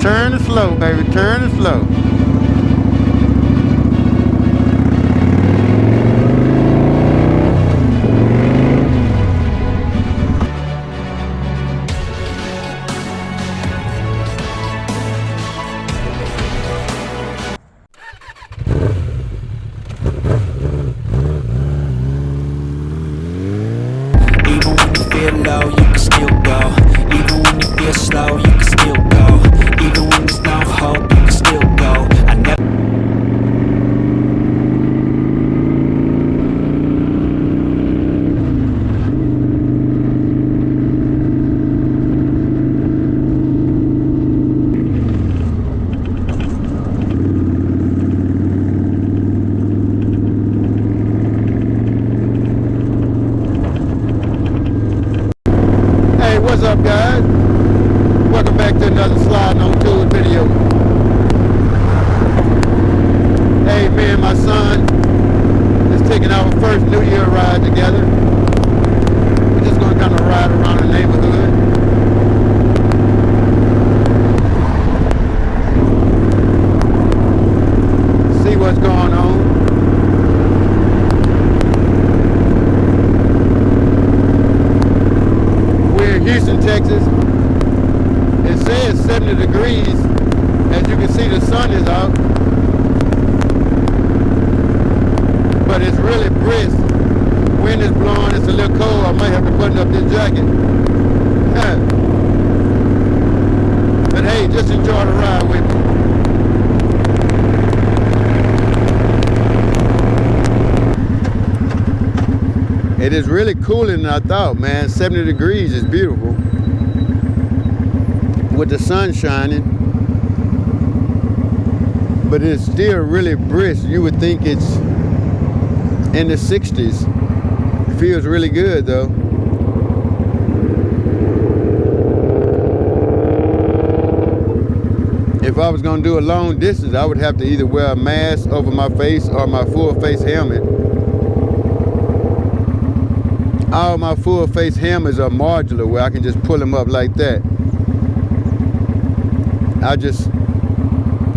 Turn it slow, baby, turn it slow. Even when you feel low, you can still go. Even when you feel slow, you can still go. Even when there's no hope, you can still go. I never. Hey, what's up, guys? Welcome back to another Sliding on Twoz video. Hey, me and my son is taking our first New Year ride together. We're just going to kind of ride around the neighborhood. See what's going on. Houston, Texas. It says 70 degrees. As you can see, the sun is out. But it's really brisk. Wind is blowing. It's a little cold. I might have to button up this jacket. But hey, just enjoy the ride with me. It is really cooler than I thought, man. 70 degrees is beautiful. With the sun shining. But it's still really brisk. You would think it's in the 60s. It feels really good though. If I was gonna do a long distance, I would have to either wear a mask over my face or my full face helmet. All my full face helmets are modular where I can just pull them up like that.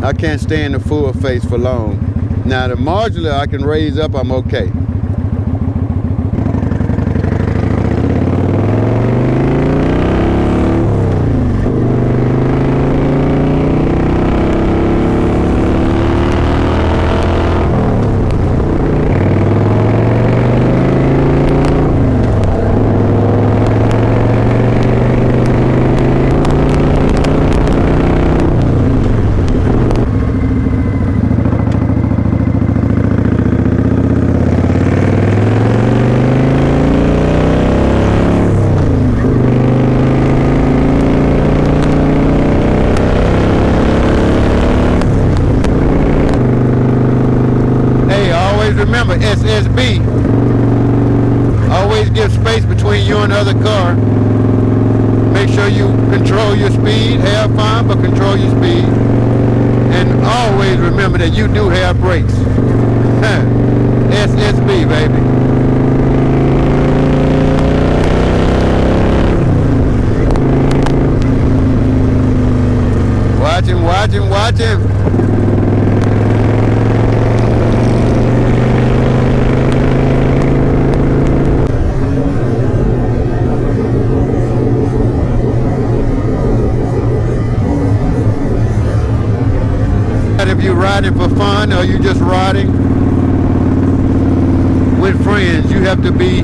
I can't stay in the full face for long. Now the modular I can raise up, I'm okay. Remember, SSB. Always give space between you and the other car. Make sure you control your speed. Have fun, but control your speed. And always remember that you do have brakes. SSB, baby. Watch him, watch him, watch him. If you're riding for fun or you're just riding with friends, you have to be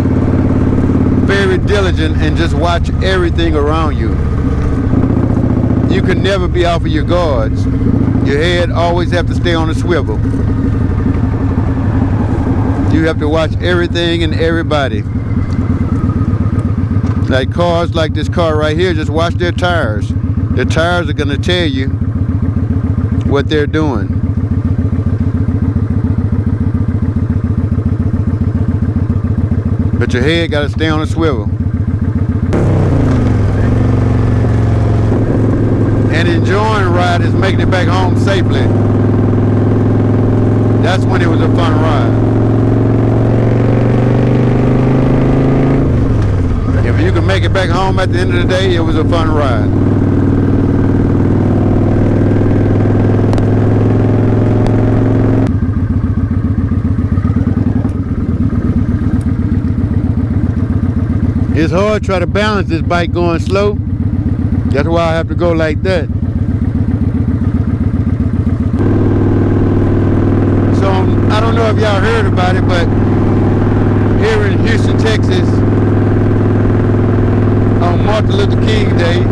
very diligent and just watch everything around you. You can never be off of your guards. Your head always have to stay on a swivel. You have to watch everything and everybody. Like cars like this car right here, just watch their tires. The tires are going to tell you what they're doing. But your head got to stay on a swivel. And enjoying ride is making it back home safely. That's when it was a fun ride. If you can make it back home at the end of the day, it was a fun ride. It's hard to try to balance this bike going slow. That's why I have to go like that. So I don't know if y'all heard about it, but here in Houston, Texas, on Martin Luther King Day,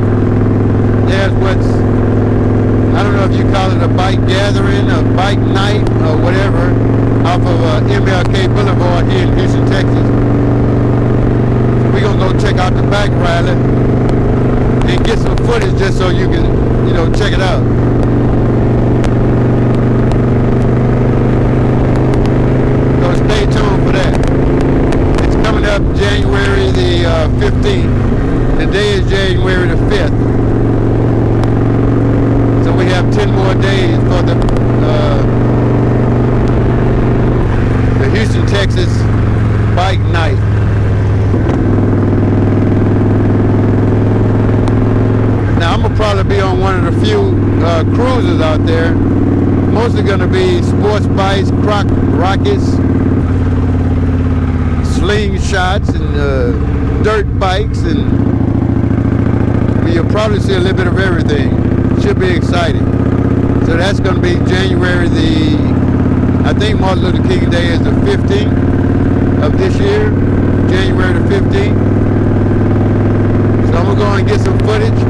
there's what's, I don't know if you call it a bike gathering, a bike night, or whatever, off of MLK Boulevard here in Houston, Texas. So we're gonna go check out the bike rally and get some footage just so you can, you know, check it out. So stay tuned for that. It's coming up January the 15th. Today is January the 5th. So we have 10 more days for the Houston, Texas bike night. Now I'm gonna probably be on one of the few cruisers out there. Mostly gonna be sports bikes, rockets, slingshots, and dirt bikes, and you'll probably see a little bit of everything. Should be exciting. So that's gonna be January I think Martin Luther King Day is the 15th of this year, January the 15th. So I'm gonna go and get some footage,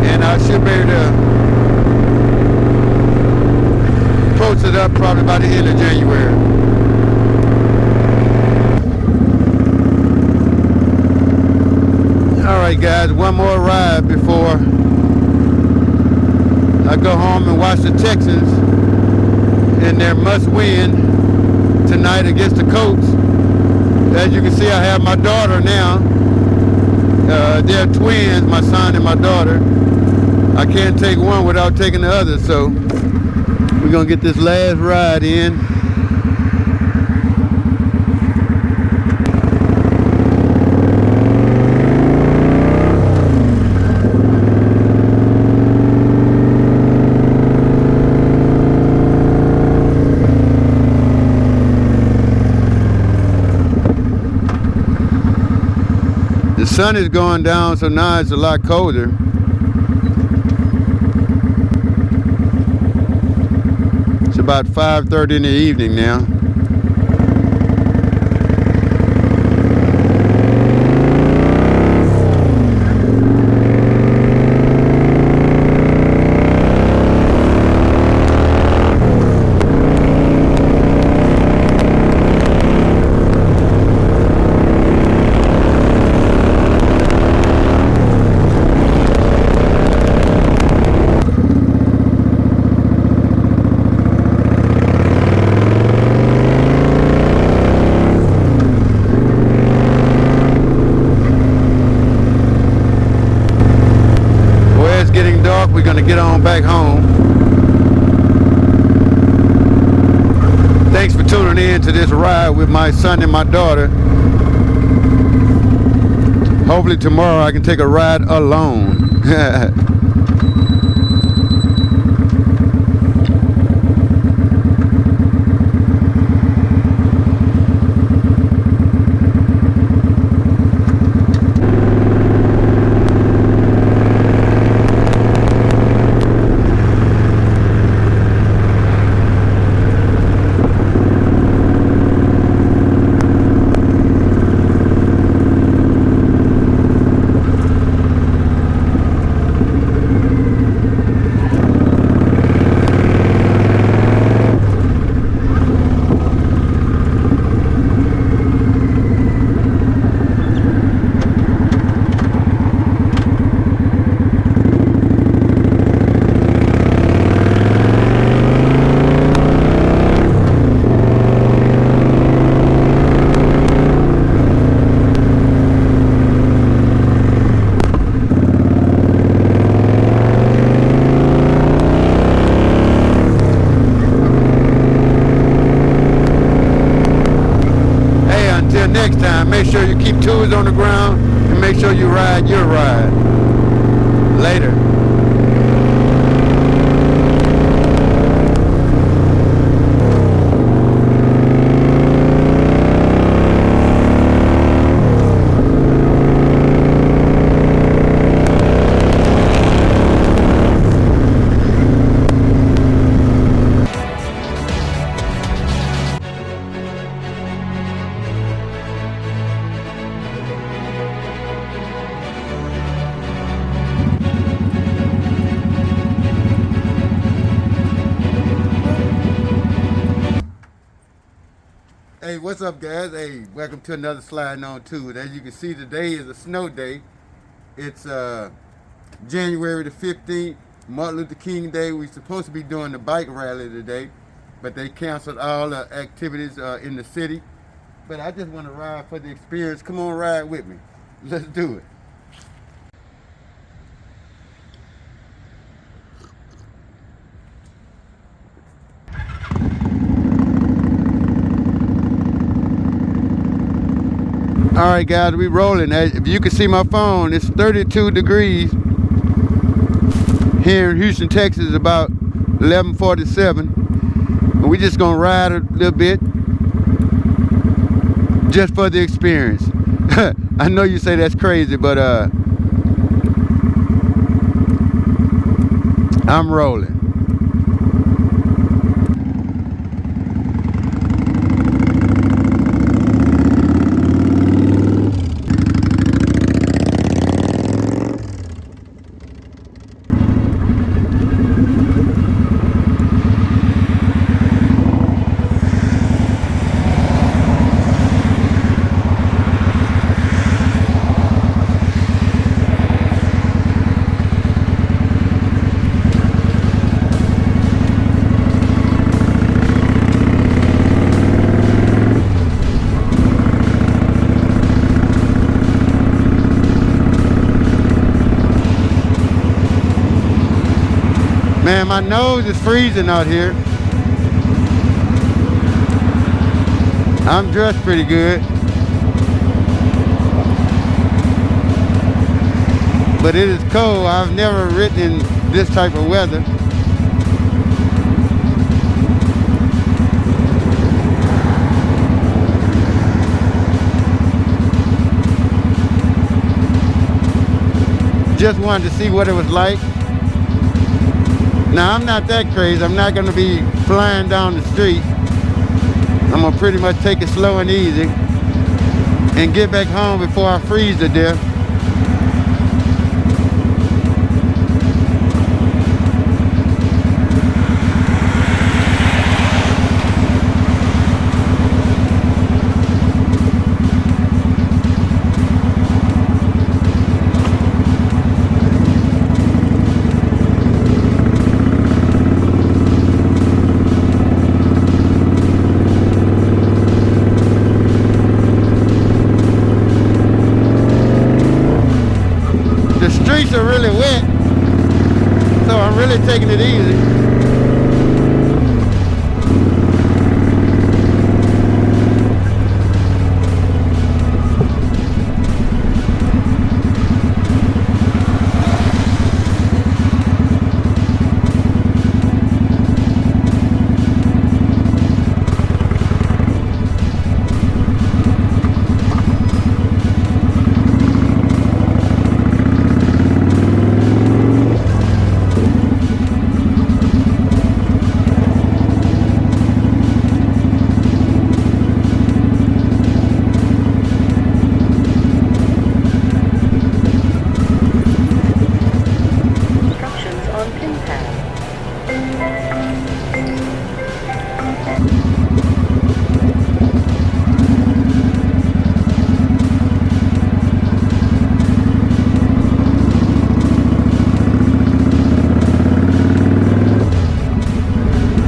and I should be able to post it up probably by the end of January. All right, guys, one more ride before I go home and watch the Texans in their must-win tonight against the Colts. As you can see, I have my daughter now. They're twins, my son and my daughter. I can't take one without taking the other, so we're gonna get this last ride in. The sun is going down, so now it's a lot colder. It's about 5:30 in the evening now. We're gonna get on back home. Thanks for tuning in to this ride with my son and my daughter. Hopefully tomorrow I can take a ride alone. Next time, make sure you keep Twoz on the ground and make sure you ride your ride. Later. Hey, what's up, guys? Hey, welcome to another Sliding On Twoz. As you can see, today is a snow day. It's January the 15th, Martin Luther King Day. We're supposed to be doing the bike rally today, but they canceled all the activities in the city. But I just want to ride for the experience. Come on, ride with me. Let's do it. All right, guys, we rolling. If you can see my phone, it's 32 degrees here in Houston, Texas, about 11:47. And we just gonna ride a little bit just for the experience. I know you say that's crazy, but I'm rolling. Man, my nose is freezing out here. I'm dressed pretty good, but it is cold. I've never ridden in this type of weather. Just wanted to see what it was like. Now, I'm not that crazy. I'm not gonna be flying down the street. I'm gonna pretty much take it slow and easy and get back home before I freeze to death. The streets are really wet, so I'm really taking it easy.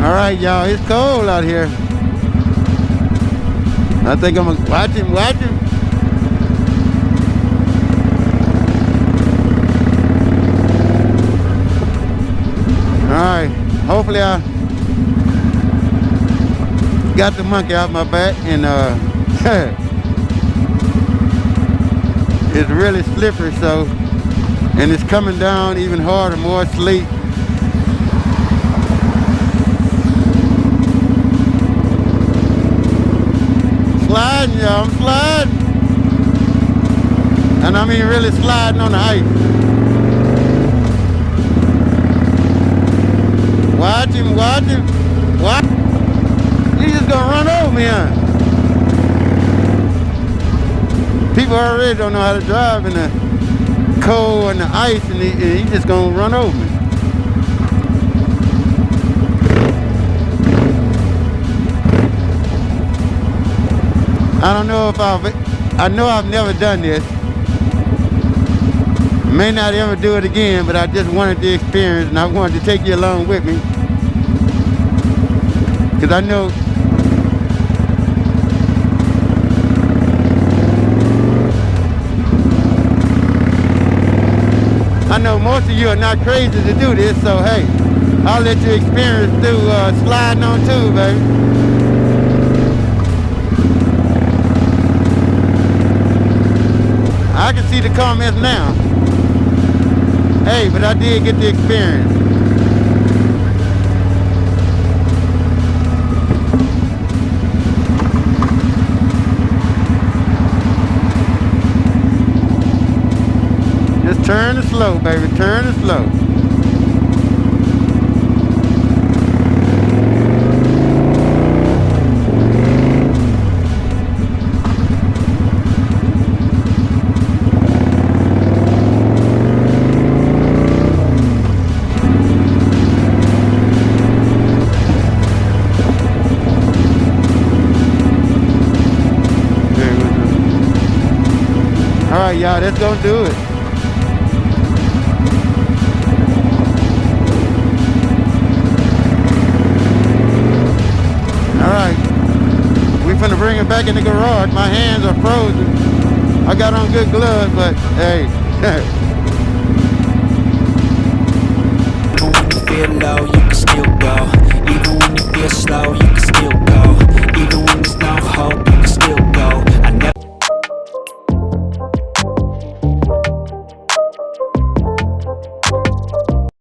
Alright, y'all, it's cold out here. I think I'm gonna watch him. Alright, hopefully I got the monkey out my back, and it's really slippery, so, and it's coming down even harder, more sleet. Sliding, y'all, I'm sliding. And I mean really sliding on the ice. Watch him. Watch. He's just gonna run over me, huh? People already don't know how to drive in the cold and the ice, and he's just gonna run over me. I don't know if I know I've never done this. May not ever do it again, but I just wanted the experience and I wanted to take you along with me. Because I know most of you are not crazy to do this, so hey, I'll let you experience through sliding on tube, baby. I can see the comments now. Hey, but I did get the experience. Just turn it slow, baby. Turn it slow. All right, y'all, that's gonna do it. Finna bring it back in the garage. My hands are frozen. I got on good gloves, but hey. Even when you feel low, you can still go. Even when you feel slow, you can still go.